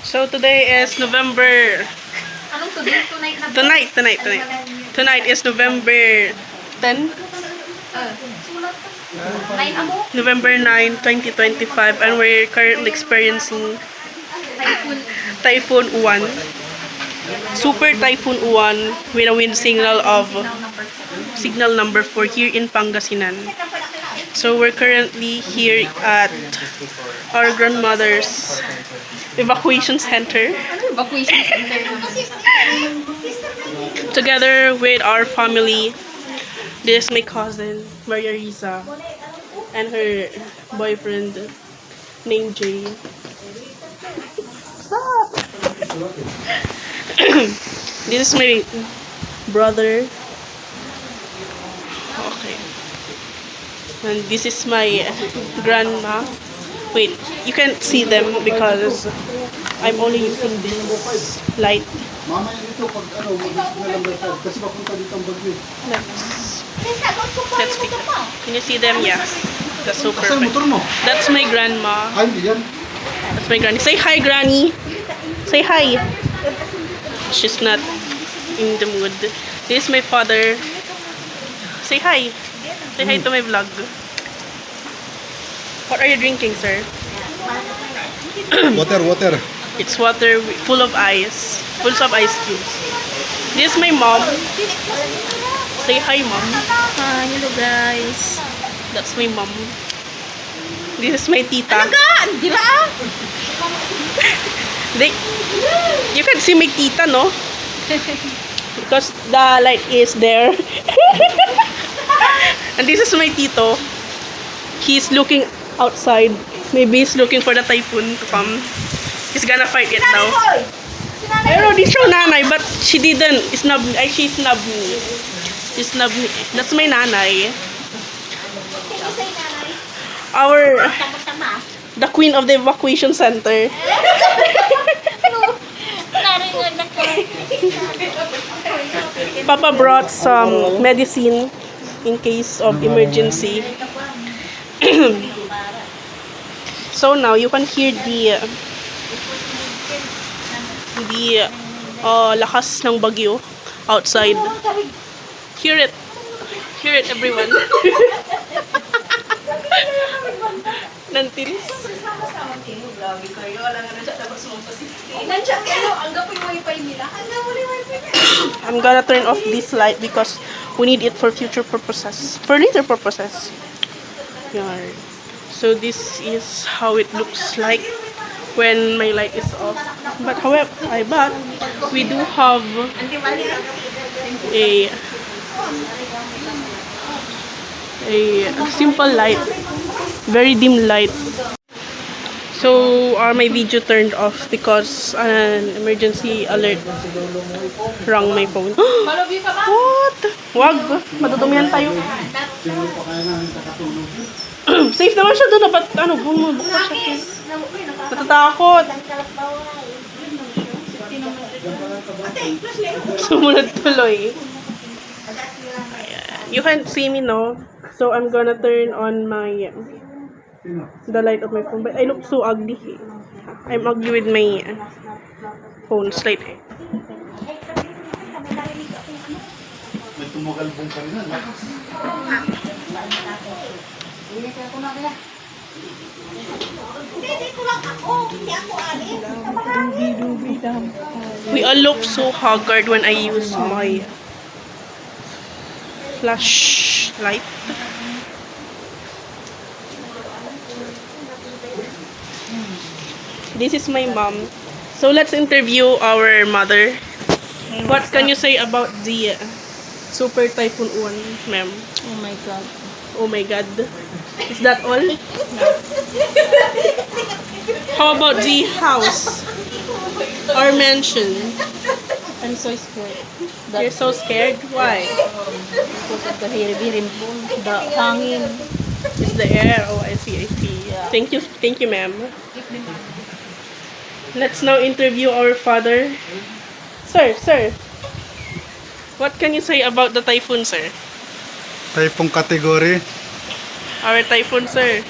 So today is November. Anong today? Tonight na ba? Tonight. Tonight is November 10, Sulat ka. 9 amo? November 9, 2025, and we're currently experiencing Typhoon Uwan. Super Typhoon Uwan with a wind signal of signal number 4 here in Pangasinan. So we're currently here at our grandmother's evacuation center Evacuation center. together with our family. This is my cousin, Maria Risa, and her boyfriend named Jay. Stop! This is my brother. Okay. And this is my grandma. Wait, you can't see them because I'm only using this light. Mama yan dito pag ano, mag-signal kasi papunta dito ang bagyo. Let's pick up. Can you see them? Yeah. That's so Asan perfect. motor mo? That's my grandma. Ay, hindi yan. That's my granny. Say hi, Granny. Say hi. She's not in the mood. This is my father. Say hi. Say hi to my vlog. What are you drinking, sir? Water. It's water full of ice. Full of ice cubes. This is my mom. Say hi, mom. Hi, hello guys. That's my mom. This is my tita. Di ba? You can see my tita, no? Because the light is there. And this is my tito. He's looking outside. Maybe he's looking for the typhoon to come. He's gonna fight it now. I already showed nanay, but she didn't. She snubbed me. She snubbed me. That's my nanay. The queen of the evacuation center. Papa brought some medicine in case of emergency. So now you can hear the lakas ng bagyo outside. Hear it everyone. Nantilis. I'm gonna turn off this light because we need it for future purposes. For later purposes. Yan. So this is how it looks like when my light is off. But however, we do have a simple light, very dim light. So my video turned off because an emergency alert rang my phone. What? Wag, madudumihan tayo. Safe naman siya doon, dapat bumubukod siya. Natatakot. Sumunod tuloy. Ayan. You can't see me, no? So I'm gonna turn on the light of my phone. But I look so ugly. I'm ugly with my phone light. May tumugalbong pa rin na. We all look so haggard when I use my flashlight. This is my mom. So let's interview our mother. What can you say about the Super Typhoon Uwan, ma'am? Oh my God. Oh my God. Is that all? How about the house? Or mansion? I'm so scared. You're so scared? Why? Because of the heavy rainfall, the hangin. It's the air. Oh, I see. Yeah. Thank you, ma'am. Let's now interview our father. Sir. What can you say about the typhoon, sir? Typong kategory. Our typhoon, sir.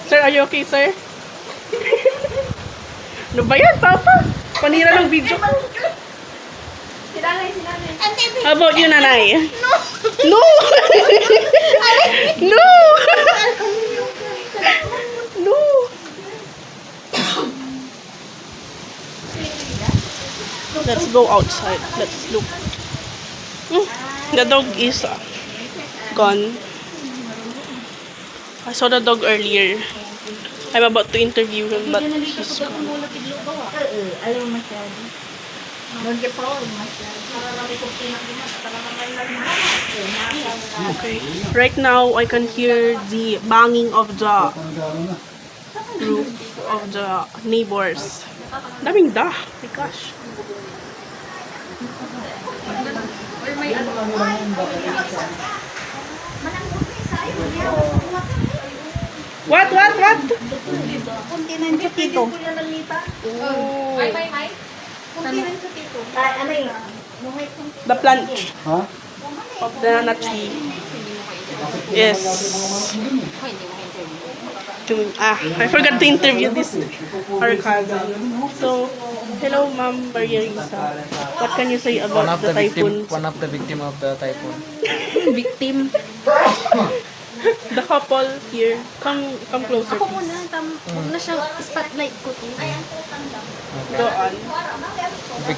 Sir, are you okay, sir? Ano ba yan, Papa? Panira ng video. How about you, Nanay? No! No! No! Let's go outside. Let's look. The dog is gone. I saw the dog earlier. I'm about to interview him, but he's gone. Alam mo masyado. Mag-default masyado. Okay. Right now, I can hear the banging of the roof of the neighbors. Daming da. My gosh. What? Kunti na yung tito. Ano yun? The plant Ha? of the nana tree is I forgot to interview this our cousin. So, hello, Ma'am Barrierisa. What can you say about the typhoon? One of the victim of the typhoon. Victim. The couple here, come closer, Ako please. muna. Huwag na siya spotlight ko. Go on.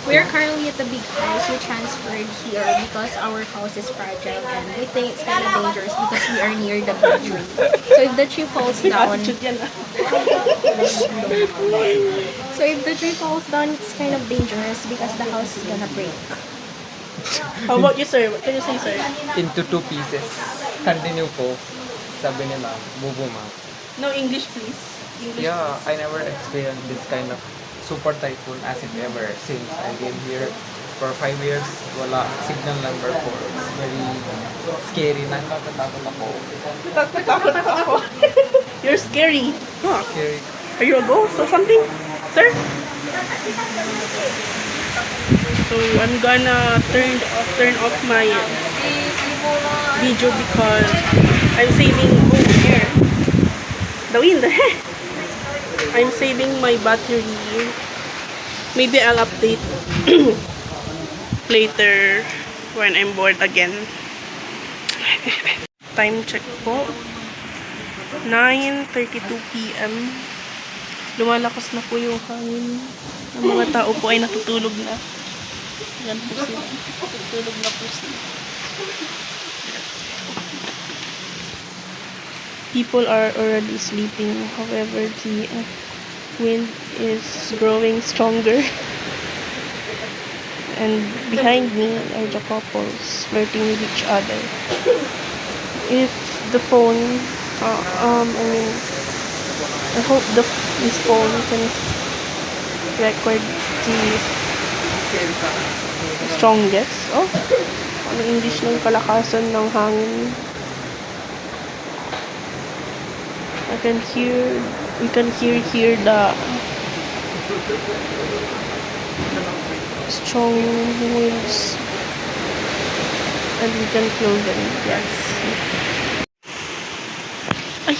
We're currently at the big house. We transferred here because our house is fragile and we think it's kind of dangerous because we are near the big tree. So if the tree falls down, Attitude yan, ah. it's kind of dangerous because the house is gonna break. How about you, sir? What can you say, sir? Into 2 pieces. Continue po. Sabi ni ma'am, bubo ma'am. No English, please. English, Yeah, I never experienced this kind of super typhoon as if ever since I came here for 5 years. Wala signal number 4. It's very scary. Nakakatakot ako. Takot ako. You're scary. Huh. Scary. Are you a ghost or something, sir? So I'm gonna turn off my video because I'm saving here. The wind. I'm saving my battery. Maybe I'll update later when I'm bored again. Time check po. 9:32 p.m. Lumalakas na po yung hangin. Ang mga tao po ay natutulog na. Yan po sila. Natutulog na po sila. People are already sleeping. However, the wind is growing stronger. And behind me are the couples flirting with each other. If the phone, I hope this phone can record the strongest. Oh, ano English ng kalakasan ng hangin. We can hear here the strong winds, and we can feel them. Yes. Ay.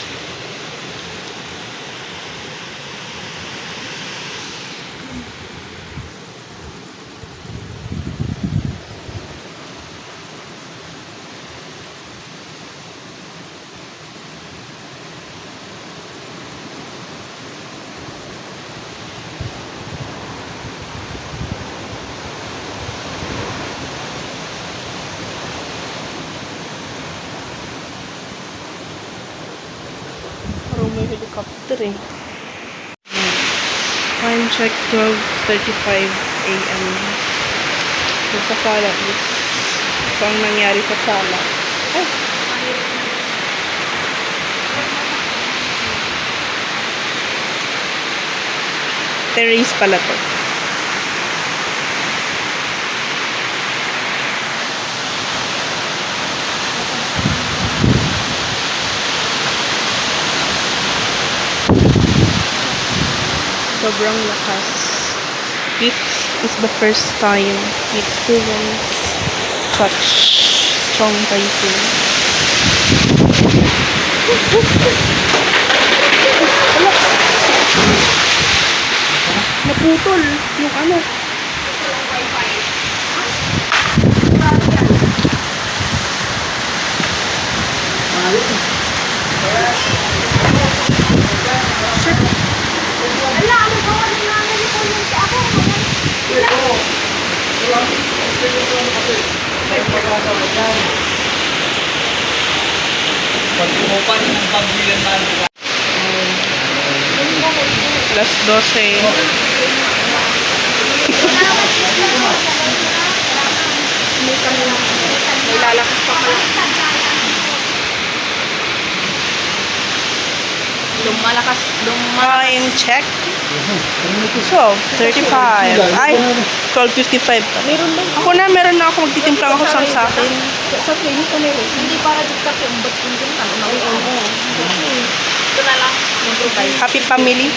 Parang may helicopter eh. Time check 12:35 a.m. Sa sala is ito ang nangyari sa sala. Ay! Terrace pala to. Sobrang lakas. This is the first time we experience such strong typhoon. Naputol yung ano. Alas 12. May lalakas pa pala. Time check. 12:35. Ay, 12:55. Meron lang. Ako na, meron na ako. Magtitimplang ako sa akin. Sa clinic ko meron. Hindi para dito ka umbot kung din ka. Ito na lang. Happy family.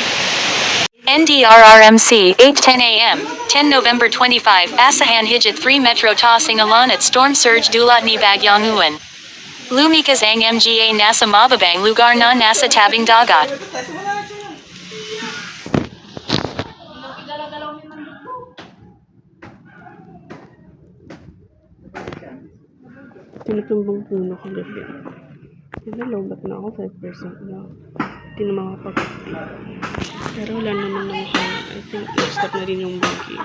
NDRRMC 8:10 a.m. 10 November 25 Asahan Higit 3 Metro tossing alon at storm surge dulat ni Bagyanguan. Lumikas ang mga nasa mababang lugar na nasa tabing dagat. Tinutumbang puno kagabi. Nalobat na ako 5% na. Hindi na makapag-update. Pero wala naman ng hangin. I think stop na rin yung bagay.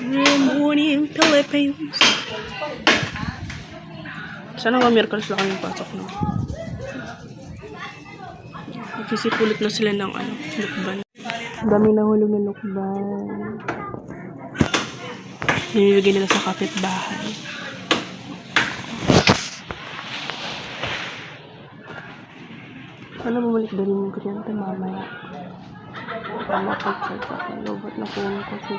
Good morning, Philippines. Sana nga Miyerkules lang kami pasok na. Nagsisipulot na sila ng ano, lukban. Ang dami na hulog na lukban. Nililagay nila sa kapitbahay. Sana bumalik na rin yung kuryente mamaya. Para mapag-check ako. Lobot na po yung kasi